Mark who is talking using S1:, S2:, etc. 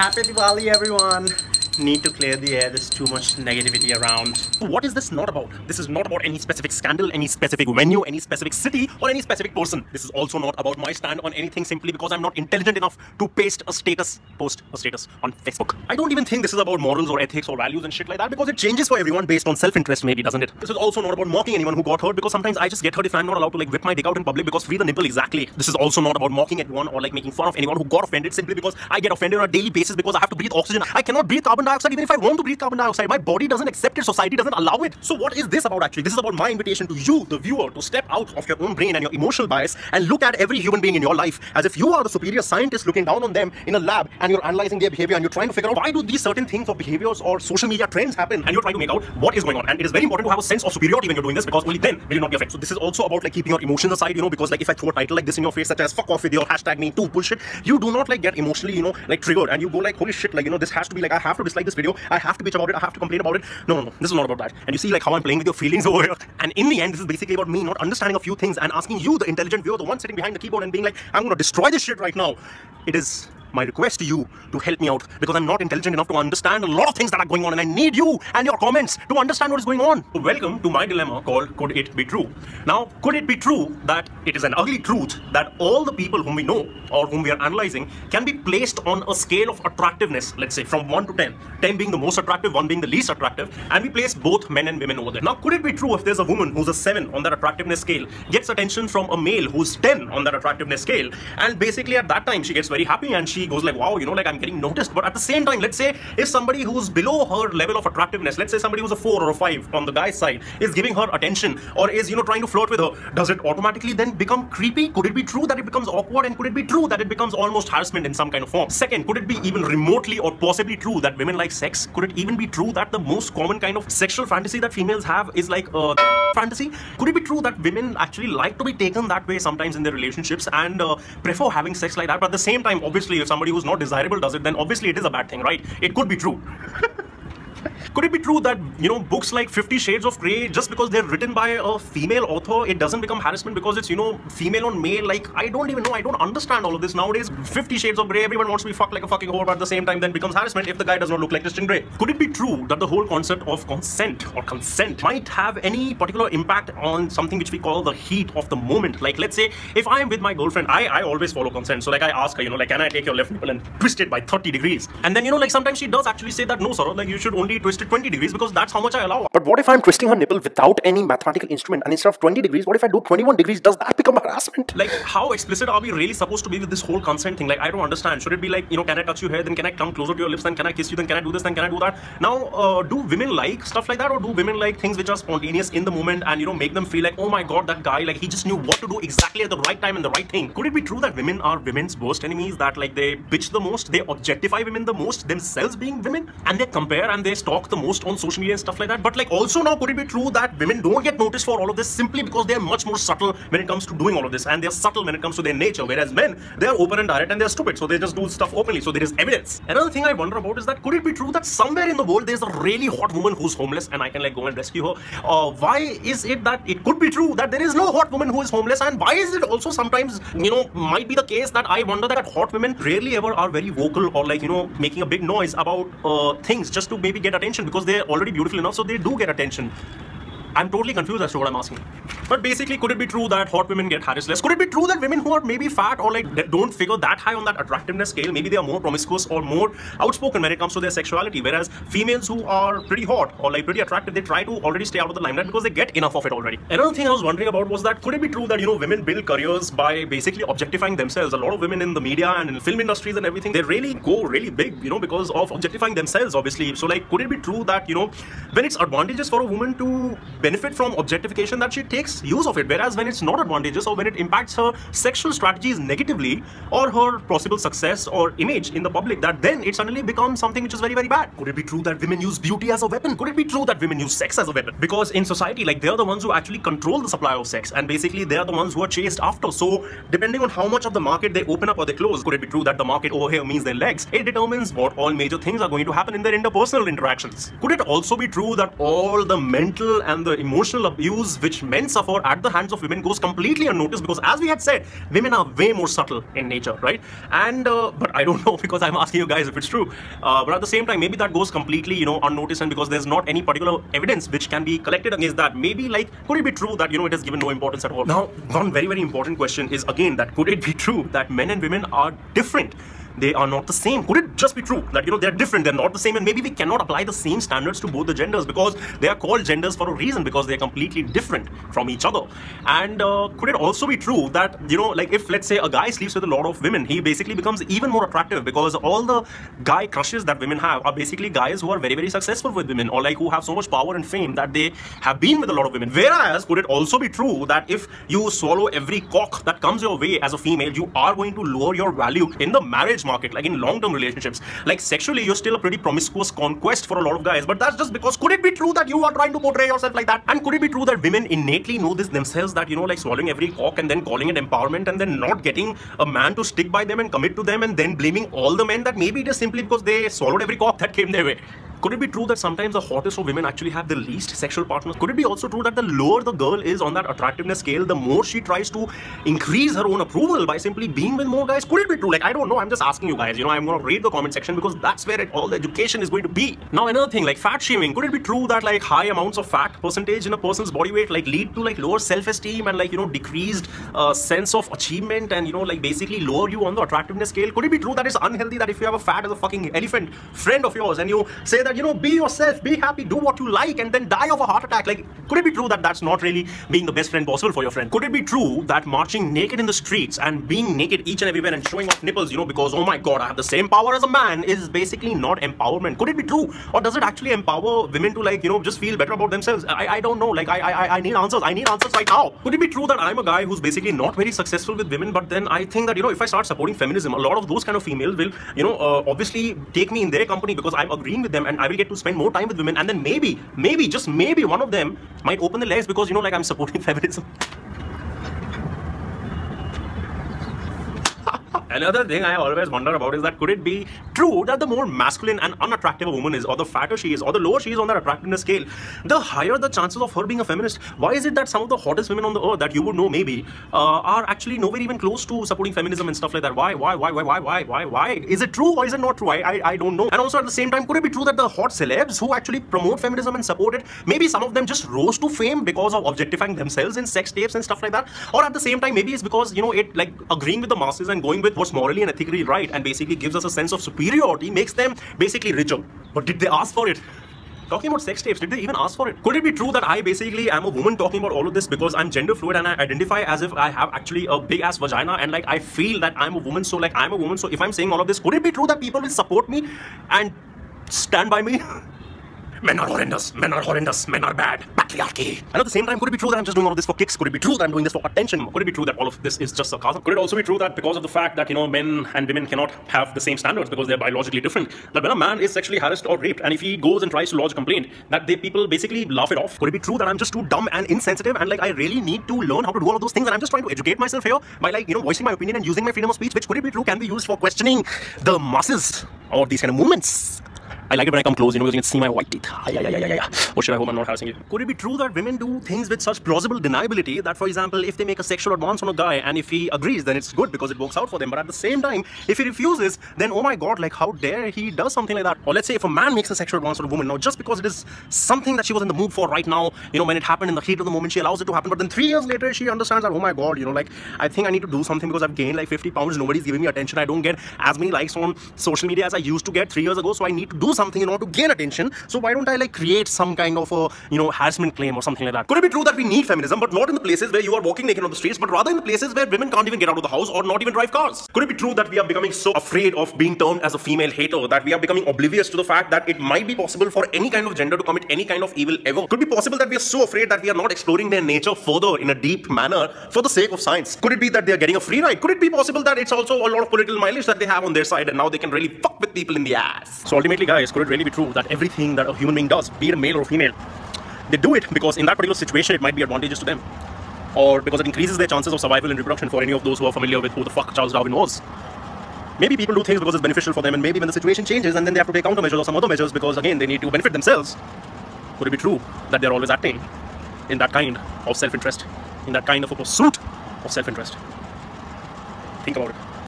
S1: Happy Diwali, everyone. Need to clear the air. There's too much negativity around.
S2: What is this not about? This is not about any specific scandal, any specific venue, any specific city, or any specific person. This is also not about my stand on anything simply because I'm not intelligent enough to post a status on Facebook. I don't even think this is about morals or ethics or values and shit like that because it changes for everyone based on self-interest maybe, doesn't it? This is also not about mocking anyone who got hurt because sometimes I just get hurt if I'm not allowed to like whip my dick out in public because free the nipple exactly. This is also not about mocking anyone or like making fun of anyone who got offended simply because I get offended on a daily basis because I have to breathe oxygen. I cannot breathe carbon dioxide even if I want to breathe carbon dioxide. My body doesn't accept it, society doesn't allow it. So what is this about actually? This is about my invitation to you, the viewer, to step out of your own brain and your emotional bias and look at every human being in your life as if you are the superior scientist looking down on them in a lab and you're analyzing their behavior and you're trying to figure out why do these certain things or behaviors or social media trends happen and you're trying to make out what is going on. And it is very important to have a sense of superiority when you're doing this because only then will you not be affected. So this is also about like keeping your emotions aside, you know, because like if I throw a title like this in your face such as fuck off with your hashtag #MeToo bullshit, you do not like get emotionally, you know, like triggered and you go like holy shit, like, you know, this has to be like I have to dislike this video, I have to bitch about it, I have to complain about it. No, this is not about that. And you see like how I'm playing with your feelings over here. And in the end, this is basically about me not understanding a few things and asking you, the intelligent viewer, the one sitting behind the keyboard and being like, I'm gonna destroy this shit right now. It is my request to you to help me out because I'm not intelligent enough to understand a lot of things that are going on and I need you and your comments to understand what is going on. So welcome to my dilemma called Could It Be True? Now, could it be true that it is an ugly truth that all the people whom we know or whom we are analyzing can be placed on a scale of attractiveness, let's say from 1 to 10, 10 being the most attractive, 1 being the least attractive, and we place both men and women over there. Now, could it be true if there's a woman who's a 7 on that attractiveness scale, gets attention from a male who's 10 on that attractiveness scale, and basically at that time she gets very happy and she goes like, wow, you know, like I'm getting noticed. But at the same time, let's say if somebody who's below her level of attractiveness, let's say somebody who's a 4 or a 5 on the guy's side is giving her attention or is, you know, trying to flirt with her, does it automatically then become creepy? Could it be true that it becomes awkward? And could it be true that it becomes almost harassment in some kind of form? Second, could it be even remotely or possibly true that women like sex? Could it even be true that the most common kind of sexual fantasy that females have is like a fantasy? Could it be true that women actually like to be taken that way sometimes in their relationships and prefer having sex like that? But at the same time, obviously, if somebody who's not desirable does it, then obviously it is a bad thing, right? It could be true. Could it be true that, you know, books like 50 Shades of Grey, just because they're written by a female author, it doesn't become harassment because it's, you know, female on male? Like, I don't even know. I don't understand all of this. Nowadays, 50 Shades of Grey, everyone wants to be fucked like a fucking whore, but at the same time then becomes harassment if the guy does not look like Christian Grey. Could it be true that the whole concept of consent might have any particular impact on something which we call the heat of the moment? Like, let's say, if I am with my girlfriend, I always follow consent. So, like, I ask her, you know, like, can I take your left nipple and twist it by 30 degrees? And then, you know, like, sometimes she does actually say that, no, sir, like, you should only twist it 20 degrees because that's how much I allow. But what if I'm twisting her nipple without any mathematical instrument and instead of 20 degrees, what if I do 21 degrees? Does that become harassment? Like, how explicit are we really supposed to be with this whole consent thing? Like, I don't understand. Should it be like, you know, can I touch you here? Then can I come closer to your lips? Then can I kiss you? Then can I do this? Then can I do that? Now, do women like stuff like that? Or do women like things which are spontaneous in the moment and, you know, make them feel like, oh my God, that guy, like, he just knew what to do exactly at the right time and the right thing? Could it be true that women are women's worst enemies? That, like, they bitch the most, they objectify women the most, themselves being women, and they compare and they stalk the most on social media and stuff like that? But, like, also now, could it be true that women don't get noticed for all of this simply because they're much more subtle when it comes to doing all of this, and they're subtle when it comes to their nature, whereas men, they're open and direct and they're stupid, so they just do stuff openly, so there is evidence. Another thing I wonder about is that could it be true that somewhere in the world there's a really hot woman who's homeless and I can like go and rescue her? Why is it that it could be true that there is no hot woman who is homeless? And why is it also sometimes, you know, might be the case that I wonder that hot women rarely ever are very vocal or like, you know, making a big noise about things just to maybe get attention because they're already beautiful enough, so they do get attention. I'm totally confused as to what I'm asking. But basically, could it be true that hot women get harassed less? Could it be true that women who are maybe fat or like don't figure that high on that attractiveness scale, maybe they are more promiscuous or more outspoken when it comes to their sexuality, whereas females who are pretty hot or like pretty attractive, they try to already stay out of the limelight because they get enough of it already. Another thing I was wondering about was that could it be true that, you know, women build careers by basically objectifying themselves? A lot of women in the media and in film industries and everything, they really go really big, you know, because of objectifying themselves, obviously. So like, could it be true that, you know, when it's advantageous for a woman to benefit from objectification, that she takes use of it, whereas when it's not advantageous or when it impacts her sexual strategies negatively or her possible success or image in the public, that then it suddenly becomes something which is very, very bad. Could it be true that women use beauty as a weapon? Could it be true that women use sex as a weapon? Because in society, like, they're the ones who actually control the supply of sex, and basically they're the ones who are chased after. So depending on how much of the market they open up or they close, could it be true that the market over here means their legs? It determines what all major things are going to happen in their interpersonal interactions. Could it also be true that all the mental and the emotional abuse which men suffer at the hands of women goes completely unnoticed, because as we had said, women are way more subtle in nature, right? And but I don't know, because I'm asking you guys if it's true. But at the same time, maybe that goes completely, you know, unnoticed, and because there's not any particular evidence which can be collected against that. Maybe, like, could it be true that, you know, it is given no importance at all? Now, one very, very important question is again that could it be true that men and women are different? They are not the same. Could it just be true that, you know, they're different, they're not the same, and maybe we cannot apply the same standards to both the genders, because they are called genders for a reason, because they're completely different from each other? And could it also be true that, you know, like, if let's say a guy sleeps with a lot of women, he basically becomes even more attractive, because all the guy crushes that women have are basically guys who are very, very successful with women, or like who have so much power and fame that they have been with a lot of women. Whereas, could it also be true that if you swallow every cock that comes your way as a female, you are going to lower your value in the marriage market, like in long-term relationships? Like, sexually, you're still a pretty promiscuous conquest for a lot of guys, but that's just because, could it be true that you are trying to portray yourself like that? And could it be true that women innately know this themselves, that, you know, like, swallowing every cock and then calling it empowerment, and then not getting a man to stick by them and commit to them, and then blaming all the men that maybe it is simply because they swallowed every cock that came their way? Could it be true that sometimes the hottest of women actually have the least sexual partners? Could it be also true that the lower the girl is on that attractiveness scale, the more she tries to increase her own approval by simply being with more guys? Could it be true? Like, I don't know, I'm just asking you guys, you know, I'm going to read the comment section, because that's where all the education is going to be. Now, another thing, like fat shaming. Could it be true that, like, high amounts of fat percentage in a person's body weight, like, lead to, like, lower self-esteem and, like, you know, decreased sense of achievement, and, you know, like, basically lower you on the attractiveness scale? Could it be true that it's unhealthy that if you have a fat as a fucking elephant friend of yours, and you say that, you know, be yourself, be happy, do what you like, and then die of a heart attack? Like, could it be true that that's not really being the best friend possible for your friend? Could it be true that marching naked in the streets and being naked each and everywhere and showing off nipples, you know, because, oh my god, I have the same power as a man, is basically not empowerment? Could it be true? Or does it actually empower women to, like, you know, just feel better about themselves? I don't know. Like, I need answers. I need answers right now. Could it be true that I'm a guy who's basically not very successful with women, but then I think that, you know, if I start supporting feminism, a lot of those kind of females will, you know, obviously take me in their company, because I'm agreeing with them, and I will get to spend more time with women, and then maybe, just maybe, one of them might open their legs, because, you know, like, I'm supporting feminism. Another thing I always wonder about is that could it be true that the more masculine and unattractive a woman is, or the fatter she is, or the lower she is on that attractiveness scale, the higher the chances of her being a feminist? Why is it that some of the hottest women on the earth that you would know maybe are actually nowhere even close to supporting feminism and stuff like that? Why? Is it true or is it not true? I don't know. And also at the same time, could it be true that the hot celebs who actually promote feminism and support it, maybe some of them just rose to fame because of objectifying themselves in sex tapes and stuff like that? Or at the same time, maybe it's because, you know, it, like, agreeing with the masses and going with what's morally and ethically right and basically gives us a sense of superiority, makes them basically richer. But did they ask for it? Talking about sex tapes, did they even ask for it? Could it be true that I basically am a woman talking about all of this because I'm gender fluid and I identify as if I have actually a big ass vagina, and, like, I feel that I'm a woman, so, like, I'm a woman, so if I'm saying all of this, could it be true that people will support me and stand by me? Men are horrendous, men are horrendous, men are bad, patriarchy. And at the same time, could it be true that I'm just doing all of this for kicks? Could it be true that I'm doing this for attention? Could it be true that all of this is just sarcasm? Could it also be true that because of the fact that, you know, men and women cannot have the same standards because they're biologically different, that when a man is sexually harassed or raped, and if he goes and tries to lodge a complaint, that people basically laugh it off? Could it be true that I'm just too dumb and insensitive, and, like, I really need to learn how to do all of those things, and I'm just trying to educate myself here by, like, you know, voicing my opinion and using my freedom of speech, which, could it be true, can be used for questioning the masses or these kind of movements? I like it when I come close, you know, because you can see my white teeth. What should I hope I'm not harassing you? Could it be true that women do things with such plausible deniability that, for example, if they make a sexual advance on a guy and if he agrees, then it's good because it works out for them. But at the same time, if he refuses, then, oh my god, like, how dare he does something like that? Or let's say if a man makes a sexual advance on a woman, now just because it is something that she was in the mood for right now, you know, when it happened in the heat of the moment, she allows it to happen. But then 3 years later, she understands that, oh my god, you know, like, I think I need to do something because I've gained like 50 pounds, nobody's giving me attention, I don't get as many likes on social media as I used to get 3 years ago, so I need to do something in order to gain attention. So why don't I, like, create some kind of a, you know, harassment claim or something like that? Could it be true that we need feminism, but not in the places where you are walking naked on the streets, but rather in the places where women can't even get out of the house or not even drive cars? Could it be true that we are becoming so afraid of being termed as a female hater that we are becoming oblivious to the fact that it might be possible for any kind of gender to commit any kind of evil ever? Could it be possible that we are so afraid that we are not exploring their nature further in a deep manner for the sake of science? Could it be that they are getting a free ride? Could it be possible that it's also a lot of political mileage that they have on their side and now they can really fuck with people in the ass? So ultimately, guys, could it really be true that everything that a human being does, be it a male or a female, they do it because in that particular situation it might be advantageous to them, or because it increases their chances of survival and reproduction? For any of those who are familiar with who the fuck Charles Darwin was, maybe people do things because it's beneficial for them, and maybe when the situation changes and then they have to take countermeasures or some other measures because, again, they need to benefit themselves. Could it be true that they're always acting in that kind of self-interest, in that kind of a pursuit of self-interest. Think about it.